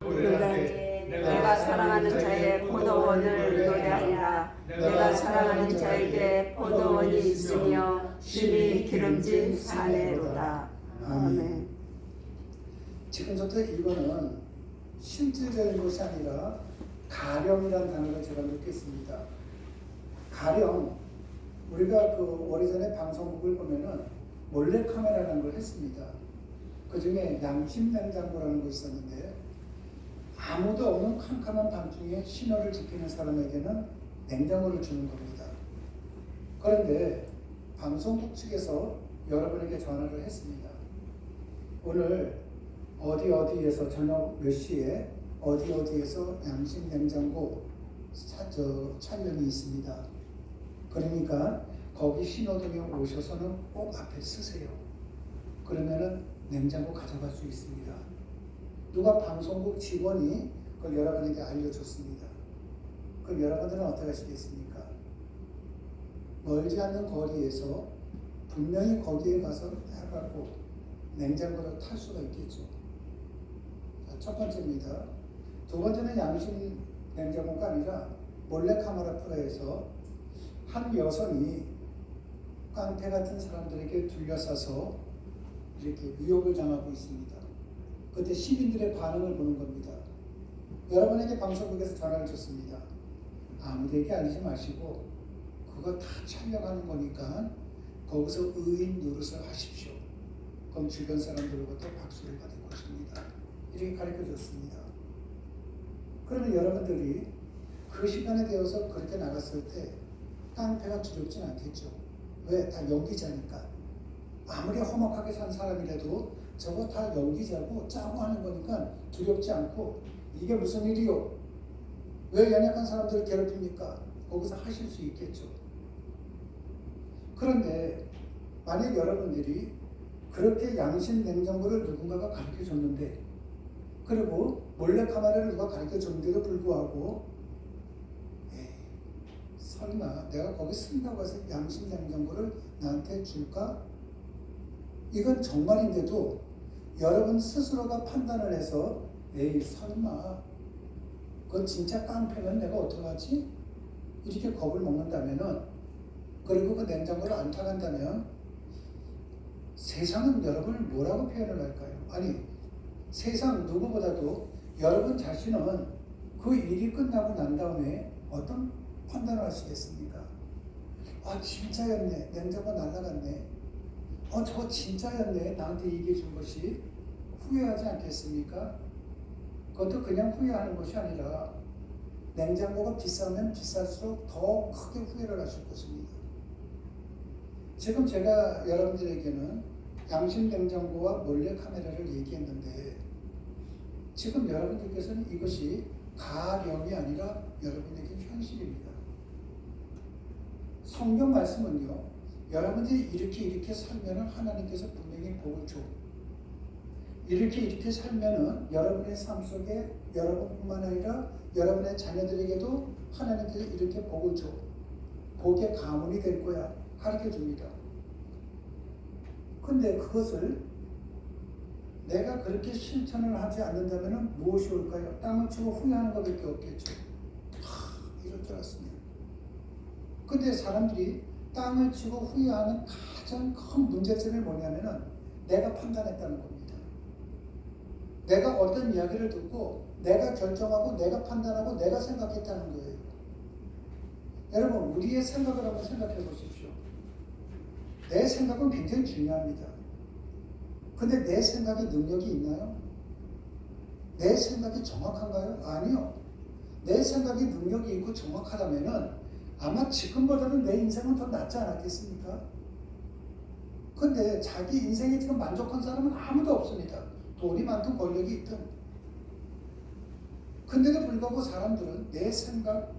내가 사랑하는 자의 포도원을 노래하리라. 내가 사랑하는 자에게 포도원이 있으며 심히 기름진 사내로다. 아멘. 지금부터 이거는 실질적인 것이 아니라 가령이라는 단어를 제가 넣겠습니다. 가령 우리가 그 오래전에 방송국을 보면은 몰래카메라라는 걸 했습니다. 그 중에 양심냉장고라는 것이 있었는데 아무도 없는 캄캄한 밤중에 신호를 지키는 사람에게는 냉장고를 주는 겁니다. 그런데 방송국 측에서 여러분에게 전화를 했습니다. 오늘 어디에서 저녁 몇 시에 어디에서 양심냉장고 촬영이 있습니다. 그러니까 거기 신호등에 오셔서는 꼭 앞에 서세요. 그러면은 냉장고 가져갈 수 있습니다. 누가 방송국 직원이 그걸 여러분에게 알려줬습니다. 그럼 여러분들은 어떻게 하시겠습니까? 멀지 않는 거리에서 분명히 거기에 가서 해갖고 냉장고를 탈 수가 있겠죠. 자, 첫 번째입니다. 두 번째는 양심 냉장고가 아니라 몰래카메라 프로에서 한 여성이 깡패 같은 사람들에게 둘러싸서 이렇게 위협을 당하고 있습니다. 그때 시민들의 반응을 보는 겁니다. 여러분에게 방송국에서 전화를 줬습니다. 아무데게 알리지 마시고 그거 다 촬영하는 거니까 거기서 의인 노릇을 하십시오. 그럼 주변 사람들로부터 박수를 받을 것입니다. 이렇게 가르쳐 줬습니다. 그러면 여러분들이 그 시간에 되어서 그렇게 나갔을 때 깡패가 두렵진 않겠죠. 왜? 다 연기자니까. 아무리 험악하게 산 사람이라도 저거 다 연기자고 짜고 하는 거니까 두렵지 않고 이게 무슨 일이요? 왜 연약한 사람들을 괴롭힙니까? 거기서 하실 수 있겠죠. 그런데 만약 여러분들이 그렇게 양심 냉장고를 누군가가 가르쳐 줬는데 그리고 몰래카메라를 누가 가르쳐 줬는데도 불구하고 설마 내가 거기 쓴다고 해서 양심 냉장고를 나한테 줄까? 이건 정말인데도 여러분 스스로가 판단을 해서 에이 설마 그건 진짜 깡패면 내가 어떡하지? 이렇게 겁을 먹는다면은 그리고 그 냉장고를 안 타간다면 세상은 여러분을 뭐라고 표현을 할까요? 아니 세상 누구보다도 여러분 자신은 그 일이 끝나고 난 다음에 어떤 판단을 하시겠습니까? 아 진짜였네. 냉장고 날아갔네. 저거 진짜였네. 나한테 얘기해 준 것이. 후회하지 않겠습니까? 그것도 그냥 후회하는 것이 아니라 냉장고가 비싸면 비쌀수록 더 크게 후회를 하실 것입니다. 지금 제가 여러분들에게는 양심 냉장고와 몰래카메라를 얘기했는데 지금 여러분들께서는 이것이 가령이 아니라 여러분에게 현실입니다. 성경 말씀은요. 여러분들이 이렇게 살면은 하나님께서 분명히 복을 줘. 이렇게 살면은 여러분의 삶 속에 여러분뿐만 아니라 여러분의 자녀들에게도 하나님께서 이렇게 복을 줘. 복의 가문이 될 거야. 가르쳐 줍니다. 근데 그것을 내가 그렇게 실천을 하지 않는다면 무엇이 올까요? 땅을 치고 후회하는 것밖에 없겠죠. 이럴 줄 알았습니다. 근데 사람들이 땅을 치고 후회하는 가장 큰 문제점이 뭐냐면은 내가 판단했다는 겁니다. 내가 어떤 이야기를 듣고 내가 결정하고 내가 판단하고 내가 생각했다는 거예요. 여러분 우리의 생각을 한번 생각해 보십시오. 내 생각은 굉장히 중요합니다. 근데 내 생각에 능력이 있나요? 내 생각이 정확한가요? 아니요. 내 생각이 능력이 있고 정확하다면은 아마 지금보다는 내 인생은 더 낫지 않았겠습니까? 근데 자기 인생에 지금 만족한 사람은 아무도 없습니다. 돈이 많든 권력이 있든. 근데도 불구하고 사람들은 내 생각,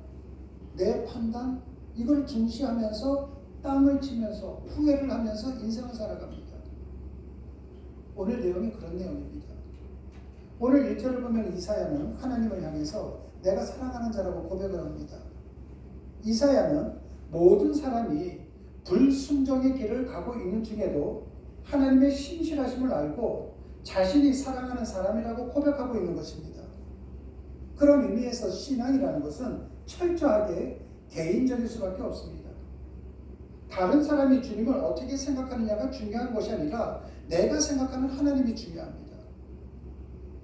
내 판단 이걸 중시하면서 땅을 치면서 후회를 하면서 인생을 살아갑니다. 오늘 내용이 그런 내용입니다. 오늘 1절을 보면 이사야는 하나님을 향해서 내가 사랑하는 자라고 고백을 합니다. 이사야는 모든 사람이 불순종의 길을 가고 있는 중에도 하나님의 신실하심을 알고 자신이 사랑하는 사람이라고 고백하고 있는 것입니다. 그런 의미에서 신앙이라는 것은 철저하게 개인적일 수밖에 없습니다. 다른 사람이 주님을 어떻게 생각하느냐가 중요한 것이 아니라 내가 생각하는 하나님이 중요합니다.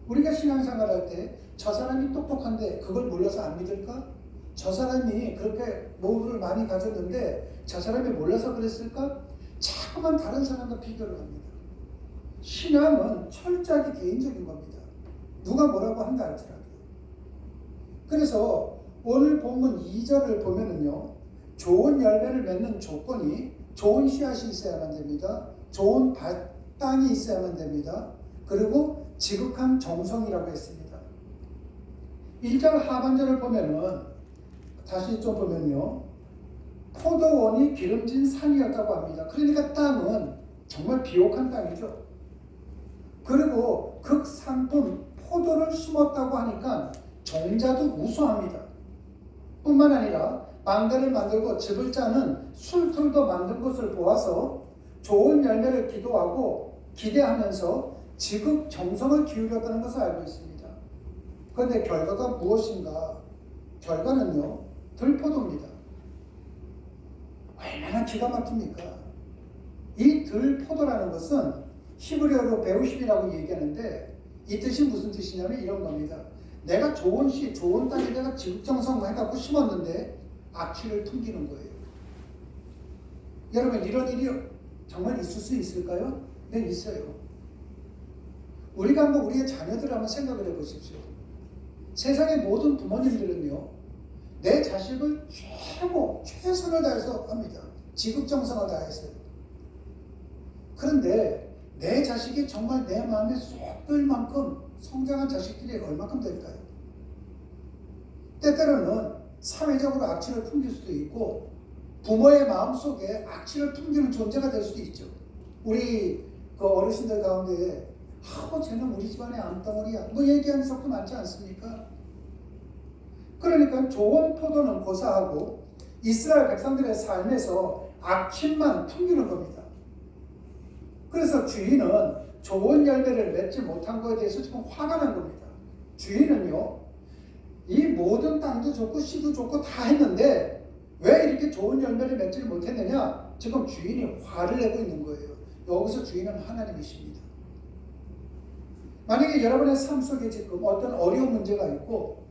우리가 신앙생활할 때 저 사람이 똑똑한데 그걸 몰라서 안 믿을까? 저 사람이 그렇게 뭐를 많이 가졌는데 저 사람이 몰라서 그랬을까? 자꾸만 다른 사람과 비교를 합니다. 신앙은 철저하게 개인적인 겁니다. 누가 뭐라고 한다 할지라도. 그래서 오늘 본문 2절을 보면은요, 좋은 열매를 맺는 조건이 좋은 씨앗이 있어야만 됩니다. 좋은 땅이 있어야만 됩니다. 그리고 지극한 정성이라고 했습니다. 1절 하반절을 보면은 다시 좀 보면요, 포도원이 기름진 산이었다고 합니다. 그러니까 땅은 정말 비옥한 땅이죠. 그리고 극상품 포도를 심었다고 하니까 종자도 우수합니다. 뿐만 아니라 망대를 만들고 즙을 짜는 술틀도 만든 것을 보아서 좋은 열매를 기도하고 기대하면서 지극 정성을 기울였다는 것을 알고 있습니다. 그런데 결과가 무엇인가? 결과는요, 들포도입니다. 얼마나 기가 막힙니까? 이 들포도라는 것은 히브리어로 베우십이라고 얘기하는데 이 뜻이 무슨 뜻이냐면 이런 겁니다. 내가 좋은 씨, 좋은 땅에다가 지극정성 해갖고 심었는데 악취를 풍기는 거예요. 여러분, 이런 일이 정말 있을 수 있을까요? 네, 있어요. 우리가 한번 우리의 자녀들을 한번 생각을 해보십시오. 세상의 모든 부모님들은요, 내 자식을 최선을 다해서 합니다. 지극정성을 다해서요. 그런데 내 자식이 정말 내 마음에 쏙 들 만큼 성장한 자식들이 얼마큼 될까요? 때때로는 사회적으로 악취를 풍길 수도 있고 부모의 마음속에 악취를 풍기는 존재가 될 수도 있죠. 우리 그 어르신들 가운데 쟤는 우리 집안의 암덩어리야 뭐 얘기하는 적도 많지 않습니까? 그러니까 좋은 포도는 고사하고 이스라엘 백성들의 삶에서 악취만 풍기는 겁니다. 그래서 주인은 좋은 열매를 맺지 못한 것에 대해서 지금 화가 난 겁니다. 주인은요, 이 모든 땅도 좋고 씨도 좋고 다 했는데 왜 이렇게 좋은 열매를 맺지를 못했느냐? 지금 주인이 화를 내고 있는 거예요. 여기서 주인은 하나님이십니다. 만약에 여러분의 삶 속에 지금 어떤 어려운 문제가 있고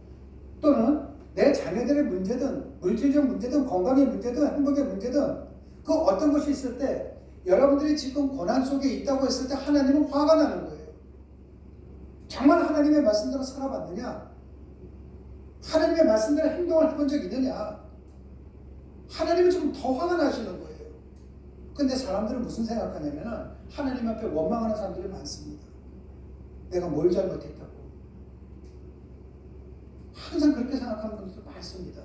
또는 내 자녀들의 문제든 물질적 문제든 건강의 문제든 행복의 문제든 그 어떤 것이 있을 때 여러분들이 지금 고난 속에 있다고 했을 때 하나님은 화가 나는 거예요. 정말 하나님의 말씀대로 살아봤느냐? 하나님의 말씀대로 행동을 해본 적 있느냐? 하나님은 지금 더 화가 나시는 거예요. 근데 사람들은 무슨 생각하냐면 하나님 앞에 원망하는 사람들이 많습니다. 내가 뭘 잘못했다고. 항상 그렇게 생각하는 분들도 많습니다.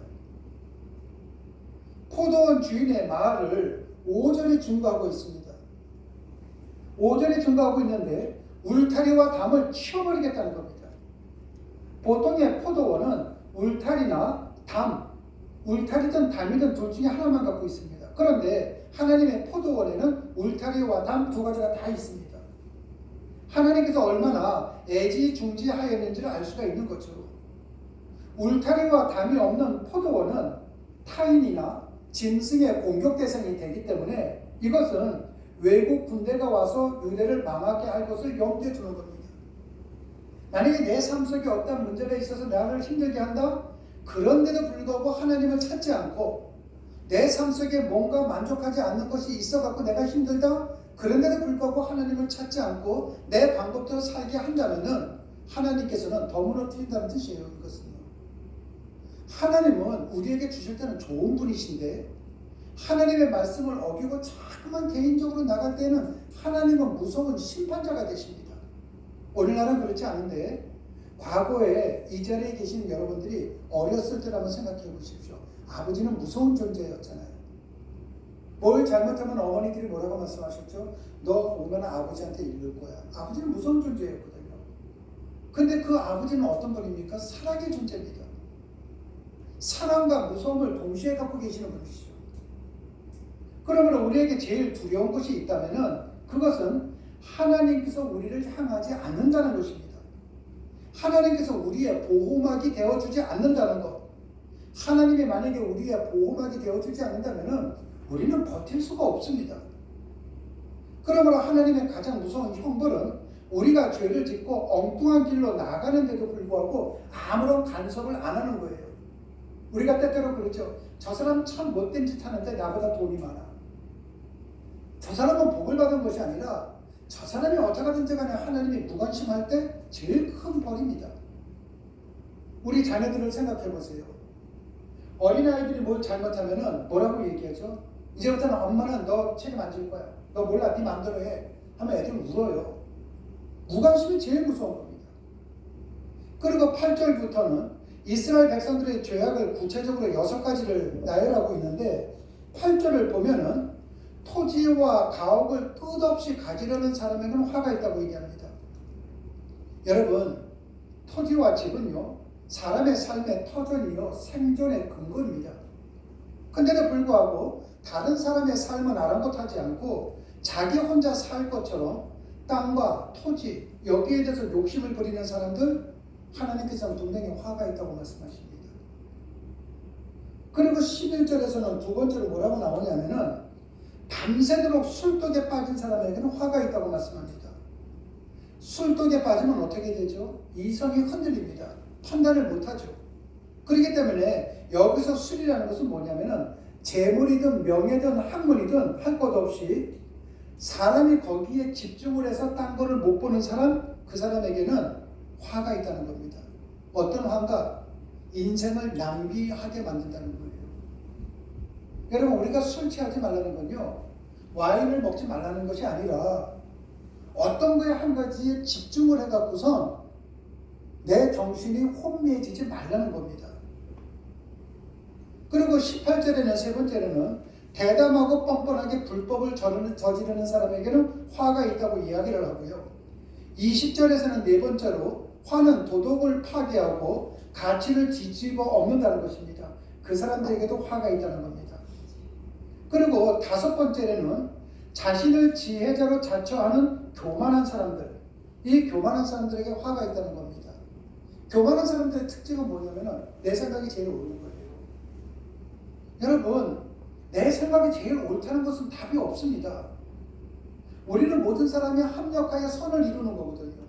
포도원 주인의 말을 5절에 증거하고 있습니다. 5절에 증거하고 있는데 울타리와 담을 치워버리겠다는 겁니다. 보통의 포도원은 울타리나 담, 울타리든 담이든 둘 중에 하나만 갖고 있습니다. 그런데 하나님의 포도원에는 울타리와 담 두 가지가 다 있습니다. 하나님께서 얼마나 애지중지하였는지를 알 수가 있는 거죠. 울타리와 담이 없는 포도원은 타인이나 짐승의 공격 대상이 되기 때문에 이것은 외국 군대가 와서 유대를 망하게 할 것을 염두에 두는 겁니다. 만약에 내 삶 속에 어떤 문제가 있어서 나를 힘들게 한다? 그런데도 불구하고 하나님을 찾지 않고 내 삶 속에 뭔가 만족하지 않는 것이 있어갖고 내가 힘들다? 그런데도 불구하고 하나님을 찾지 않고 내 방법대로 살게 한다면은 하나님께서는 더 무너뜨린다는 뜻이에요. 이것은요. 하나님은 우리에게 주실 때는 좋은 분이신데 하나님의 말씀을 어기고 자꾸만 개인적으로 나갈 때는 하나님은 무서운 심판자가 되십니다. 오늘날은 그렇지 않은데 과거에 이 자리에 계신 여러분들이 어렸을 때를 한번 생각해 보십시오. 아버지는 무서운 존재였잖아요. 뭘 잘못하면 어머니들이 뭐라고 말씀하셨죠? 너 오면 아버지한테 이를 거야. 아버지는 무서운 존재였거든요. 근데 그 아버지는 어떤 분입니까? 사랑의 존재입니다. 사랑과 무서움을 동시에 갖고 계시는 분이시죠. 그러면 우리에게 제일 두려운 것이 있다면 그것은 하나님께서 우리를 향하지 않는다는 것입니다. 하나님께서 우리의 보호막이 되어주지 않는다는 것. 하나님이 만약에 우리의 보호막이 되어주지 않는다면 우리는 버틸 수가 없습니다. 그러므로 하나님의 가장 무서운 형벌은 우리가 죄를 짓고 엉뚱한 길로 나가는데도 불구하고 아무런 간섭을 안 하는 거예요. 우리가 때때로 그러죠. 저 사람 참 못된 짓 하는데 나보다 돈이 많아. 저 사람은 복을 받은 것이 아니라 저 사람이 어떻게든지 간에 하나님이 무관심할 때 제일 큰 벌입니다. 우리 자녀들을 생각해 보세요. 어린아이들이 뭘 잘못하면 뭐라고 얘기하죠? 이제부터는 엄마는 너 책임 안 질 거야. 너 몰라, 네 맘대로 해. 하면 애들은 울어요. 무관심이 제일 무서운 겁니다. 그리고 8절부터는 이스라엘 백성들의 죄악을 구체적으로 6가지를 나열하고 있는데 8절을 보면은 토지와 가옥을 끝없이 가지려는 사람에게는 화가 있다고 얘기합니다. 여러분, 토지와 집은요, 사람의 삶의 터전이요, 생존의 근거입니다. 근데도 불구하고 다른 사람의 삶은 아랑곳하지 않고 자기 혼자 살 것처럼 땅과 토지, 여기에 대해서 욕심을 부리는 사람들, 하나님께서는 분명히 화가 있다고 말씀하십니다. 그리고 11절에서는 두 번째로 뭐라고 나오냐면은 밤새도록 술독에 빠진 사람에게는 화가 있다고 말씀합니다. 술독에 빠지면 어떻게 되죠? 이성이 흔들립니다. 판단을 못하죠. 그렇기 때문에 여기서 술이라는 것은 뭐냐면은 재물이든 명예든 학문이든 할 것 없이 사람이 거기에 집중을 해서 딴 거를 못 보는 사람, 그 사람에게는 화가 있다는 겁니다. 어떤 화가? 인생을 낭비하게 만든다는 거예요. 여러분, 우리가 술 취하지 말라는 건요, 와인을 먹지 말라는 것이 아니라 어떤 거에 한 가지에 집중을 해갖고선 내 정신이 혼미해지지 말라는 겁니다. 그리고 18절에는 세 번째로는 대담하고 뻔뻔하게 불법을 저지르는 사람에게는 화가 있다고 이야기를 하고요. 20절에서는 네 번째로 화는 도덕을 파괴하고 가치를 뒤집어 엎는다는 것입니다. 그 사람들에게도 화가 있다는 겁니다. 그리고 다섯 번째로는 자신을 지혜자로 자처하는 교만한 사람들, 이 교만한 사람들에게 화가 있다는 겁니다. 교만한 사람들의 특징은 뭐냐면 내 생각이 제일 옳은 거예요. 여러분, 내 생각이 제일 옳다는 것은 답이 없습니다. 우리는 모든 사람이 합력하여 선을 이루는 거거든요.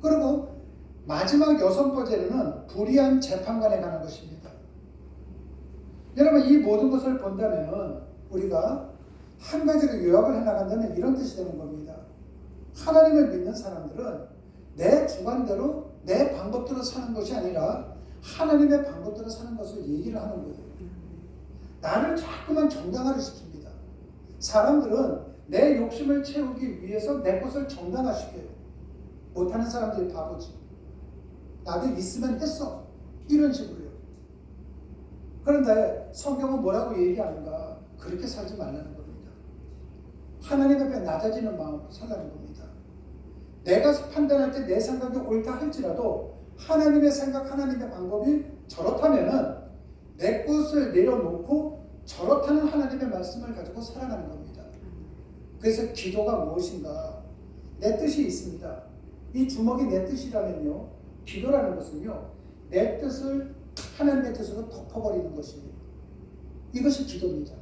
그리고 마지막 6번째는 불의한 재판관에 관한 것입니다. 여러분, 이 모든 것을 본다면 우리가 한 가지로 요약을 해나간다면 이런 뜻이 되는 겁니다. 하나님을 믿는 사람들은 내 주관대로 내 방법대로 사는 것이 아니라 하나님의 방법대로 사는 것을 얘기를 하는 거예요. 나를 자꾸만 정당화를 시킵니다. 사람들은 내 욕심을 채우기 위해서 내 것을 정당화시켜요. 못하는 사람들이 바보지. 나도 있으면 했어. 이런 식으로요. 그런데 성경은 뭐라고 얘기하는가? 그렇게 살지 말라는 겁니다. 하나님 앞에 낮아지는 마음으로 살라는 겁니다. 내가 판단할 때 내 생각이 옳다 할지라도 하나님의 생각, 하나님의 방법이 저렇다면은 내 것을 내려놓고 저렇다는 하나님의 말씀을 가지고 살아가는 겁니다. 그래서 기도가 무엇인가? 내 뜻이 있습니다. 이 주먹이 내 뜻이라면요, 기도라는 것은요, 내 뜻을 하나님의 뜻으로 덮어버리는 것이에요. 이것이 기도입니다.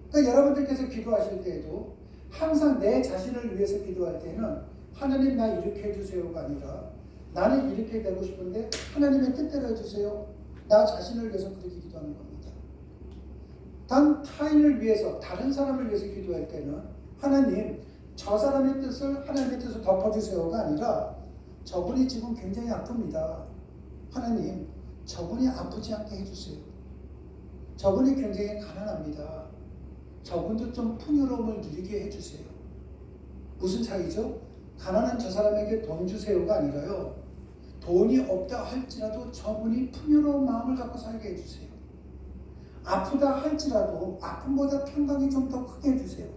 그러니까 여러분들께서 기도하실 때에도 항상 내 자신을 위해서 기도할 때는 하나님 나 이렇게 해주세요가 아니라 나는 이렇게 되고 싶은데 하나님의 뜻대로 해주세요. 나 자신을 위해서 그렇게 기도하는 겁니다. 단 타인을 위해서, 다른 사람을 위해서 기도할 때는 하나님 저 사람의 뜻을 하나님의 뜻을 덮어주세요가 아니라 저분이 지금 굉장히 아픕니다. 하나님 저분이 아프지 않게 해주세요. 저분이 굉장히 가난합니다. 저분도 좀 풍요로움을 누리게 해주세요. 무슨 차이죠? 가난한 저 사람에게 돈 주세요가 아니라요, 돈이 없다 할지라도 저분이 풍요로운 마음을 갖고 살게 해주세요. 아프다 할지라도 아픔보다 평강이 좀 더 크게 해주세요.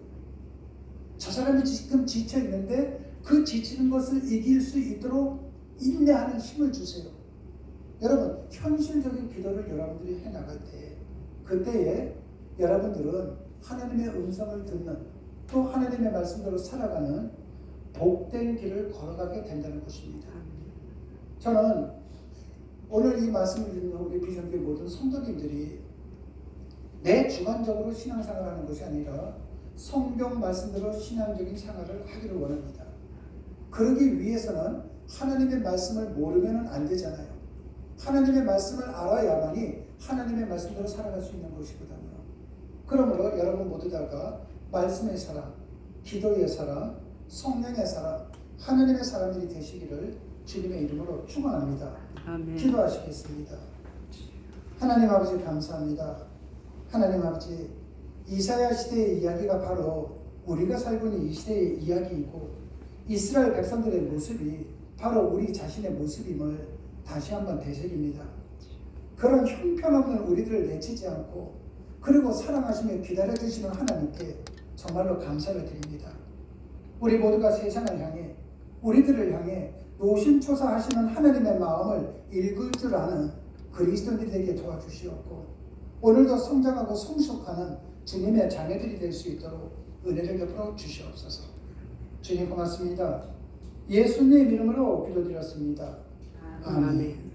저 사람이 지금 지쳐 있는데 그 지치는 것을 이길 수 있도록 인내하는 힘을 주세요. 여러분, 현실적인 기도를 여러분들이 해나갈 때, 그때에 여러분들은 하나님의 음성을 듣는, 또 하나님의 말씀대로 살아가는 복된 길을 걸어가게 된다는 것입니다. 저는 오늘 이 말씀을 듣는 우리 비전교회 모든 성도님들이 내 주관적으로 신앙생활을 하는 것이 아니라 성경 말씀대로 신앙적인 생활을 하기를 원합니다. 그러기 위해서는 하나님의 말씀을 모르면 안 되잖아요. 하나님의 말씀을 알아야만이 하나님의 말씀대로 살아갈 수 있는 것이거든요. 그러므로 여러분 모두 다가 말씀의 사람, 기도의 사람, 성령의 사람, 하나님의 사람들이 되시기를 주님의 이름으로 축원합니다. 아멘. 기도하시겠습니다. 하나님 아버지 감사합니다. 하나님 아버지, 이사야 시대의 이야기가 바로 우리가 살고 있는 이 시대의 이야기이고 이스라엘 백성들의 모습이 바로 우리 자신의 모습임을 다시 한번 되새깁니다. 그런 형편없는 우리들을 내치지 않고 그리고 사랑하시며 기다려주시는 하나님께 정말로 감사를 드립니다. 우리 모두가 세상을 향해 우리들을 향해 노심초사하시는 하나님의 마음을 읽을 줄 아는 그리스도인들이 되게 도와주시옵고 오늘도 성장하고 성숙하는 주님의 자녀들이 될 수 있도록 은혜를 베풀어 주시옵소서. 주님 고맙습니다. 예수님 이름으로 기도드렸습니다. 아멘.